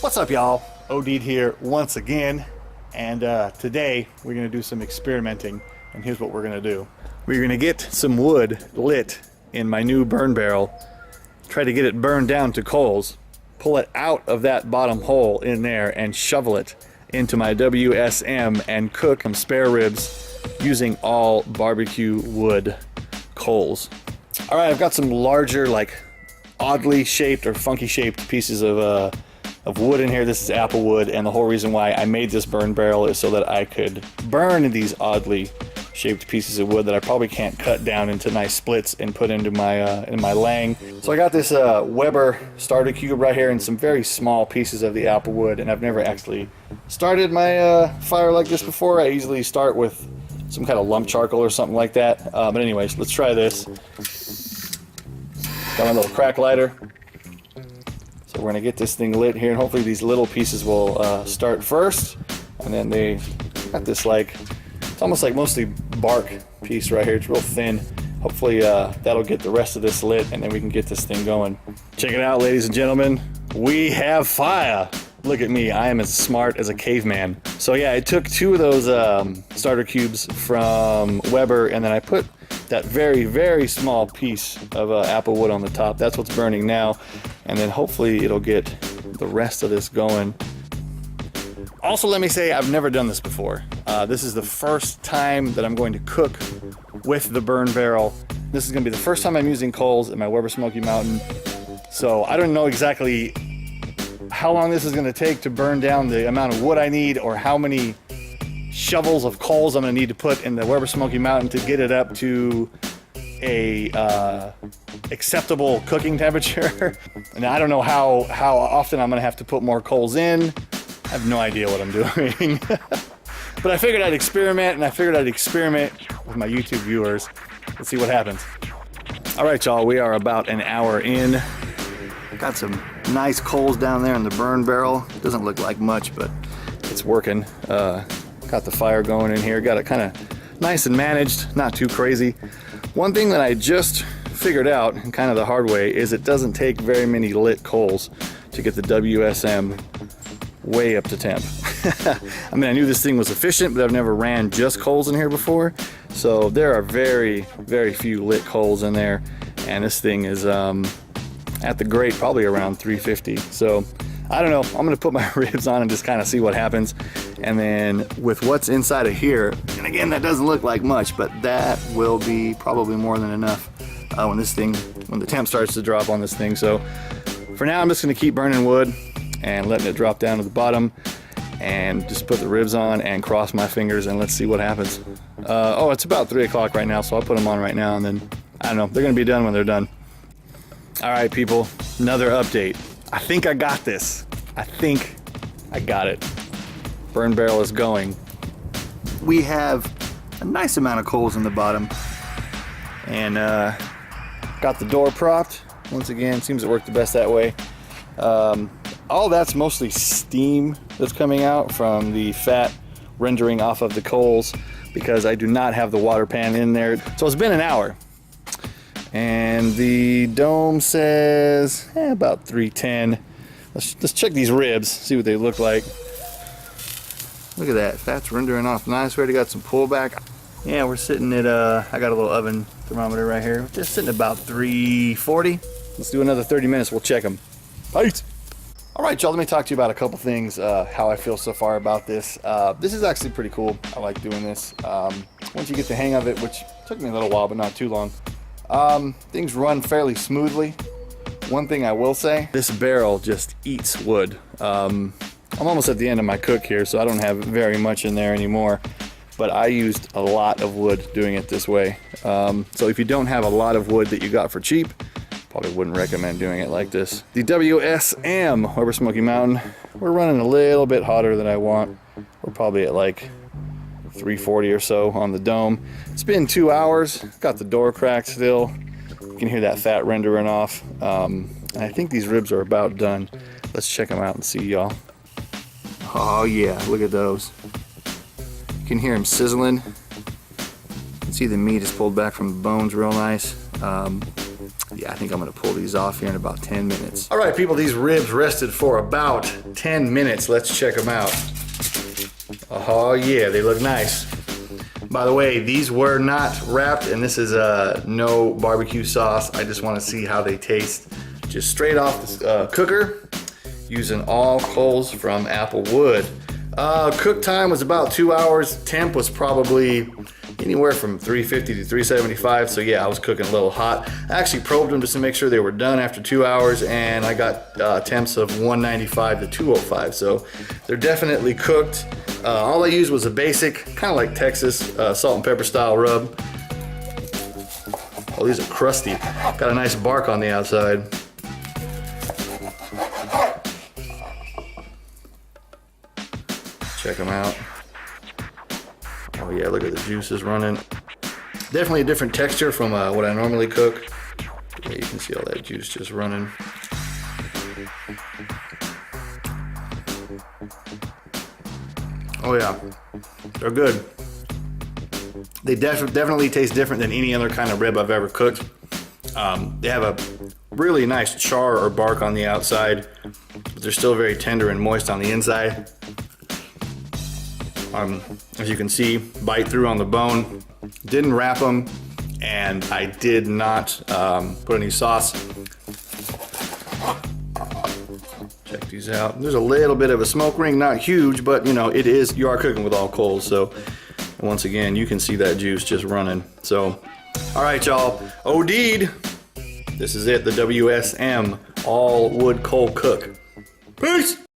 What's up, y'all? OD'd here once again, and today we're gonna do some experimenting, and here's what we're gonna do. We're gonna get some wood lit in my new burn barrel, try to get it burned down to coals, pull it out of that bottom hole in there and shovel it into my WSM and cook some spare ribs using all barbecue wood coals. All right, I've got some larger, like oddly shaped or funky shaped pieces of wood in here. This is apple wood, and the whole reason why I made this burn barrel is so that I could burn these oddly shaped pieces of wood that I probably can't cut down into nice splits and put into my lang. So I got this Weber starter cube right here and some very small pieces of the apple wood, and I've never actually started my fire like this before. I usually start with some kind of lump charcoal or something like that. But anyways, let's try this. Got my little crack lighter. So we're gonna get this thing lit here, and hopefully these little pieces will start first, and then they got this, like, it's almost like mostly bark piece right here. It's real thin. Hopefully that'll get the rest of this lit, and then we can get this thing going. Check it out, ladies and gentlemen. We have fire. Look at me, I am as smart as a caveman. So yeah, I took two of those starter cubes from Weber, and then I put that very, very small piece of apple wood on the top. That's what's burning now. And then hopefully it'll get the rest of this going. Also, let me say, I've never done this before. This is the first time that I'm going to cook with the burn barrel. This is gonna be the first time I'm using coals in my Weber Smoky Mountain. So I don't know exactly how long this is gonna take to burn down the amount of wood I need, or how many shovels of coals I'm gonna need to put in the Weber Smoky Mountain to get it up to a acceptable cooking temperature. And I don't know how often I'm gonna have to put more coals in. I have no idea what I'm doing. But I figured I'd experiment, and I figured I'd experiment with my YouTube viewers. Let's see what happens. All right, y'all, we are about an hour in. Got some nice coals down there in the burn barrel. Doesn't look like much, but it's working. Got the fire going in here. Got it kind of nice and managed, not too crazy. One thing that I just figured out, and kind of the hard way, is it doesn't take very many lit coals to get the WSM way up to temp. I mean, I knew this thing was efficient, but I've never ran just coals in here before. So there are very, very few lit coals in there, and this thing is at the grate probably around 350. So I don't know, I'm gonna put my ribs on and just kind of see what happens. And then with what's inside of here, and again, that doesn't look like much, but that will be probably more than enough when the temp starts to drop on this thing. So for now, I'm just gonna keep burning wood and letting it drop down to the bottom, and just put the ribs on and cross my fingers, and let's see what happens. Oh, it's about 3 o'clock right now, so I'll put them on right now, and then, I don't know, they're gonna be done when they're done. All right, people, another update. I think I got this. I think I got it. Burn barrel is going. We have a nice amount of coals in the bottom, and got the door propped. Once again, seems to work the best that way. All that's mostly steam that's coming out from the fat rendering off of the coals, because I do not have the water pan in there. So it's been an hour, and the dome says about 310. Let's check these ribs, see what they look like. Look at that, fat's rendering off nice. We already got some pullback. Yeah, we're sitting at, I got a little oven thermometer right here. Just sitting at about 340. Let's do another 30 minutes, we'll check them. Peace. All right, y'all, let me talk to you about a couple things, how I feel so far about this. This is actually pretty cool. I like doing this. Once you get the hang of it, which took me a little while, but not too long, things run fairly smoothly. One thing I will say, this barrel just eats wood. I'm almost at the end of my cook here, so I don't have very much in there anymore, but I used a lot of wood doing it this way. So if you don't have a lot of wood that you got for cheap, probably wouldn't recommend doing it like this. The WSM, Weber Smoky Mountain, we're running a little bit hotter than I want. We're probably at like 340 or so on the dome. It's been 2 hours, got the door cracked still. You can hear that fat rendering off. And I think these ribs are about done. Let's check them out and see, y'all. Oh yeah, look at those. You can hear them sizzling. You can see the meat is pulled back from the bones real nice. Yeah, I think I'm gonna pull these off here in about 10 minutes. All right, people, these ribs rested for about 10 minutes. Let's check them out. Oh yeah, they look nice. By the way, these were not wrapped, and this is no barbecue sauce. I just wanna see how they taste. Just straight off the cooker, using all coals from Applewood. Cook time was about 2 hours. Temp was probably anywhere from 350 to 375. So yeah, I was cooking a little hot. I actually probed them just to make sure they were done after 2 hours, and I got temps of 195 to 205. So they're definitely cooked. All I used was a basic, kind of like Texas salt and pepper style rub. Oh, these are crusty. Got a nice bark on the outside. Check them out. Oh yeah, look at the juices running. Definitely a different texture from what I normally cook. Yeah, you can see all that juice just running. Oh yeah, they're good. They definitely taste different than any other kind of rib I've ever cooked. They have a really nice char or bark on the outside, but they're still very tender and moist on the inside. As you can see, bite through on the bone. Didn't wrap them, and I did not put any sauce. Check these out. There's a little bit of a smoke ring, not huge, but you know, you are cooking with all coals, so once again, you can see that juice just running. So, all right, y'all, OD'd. This is it, the WSM all wood coal cook. Peace.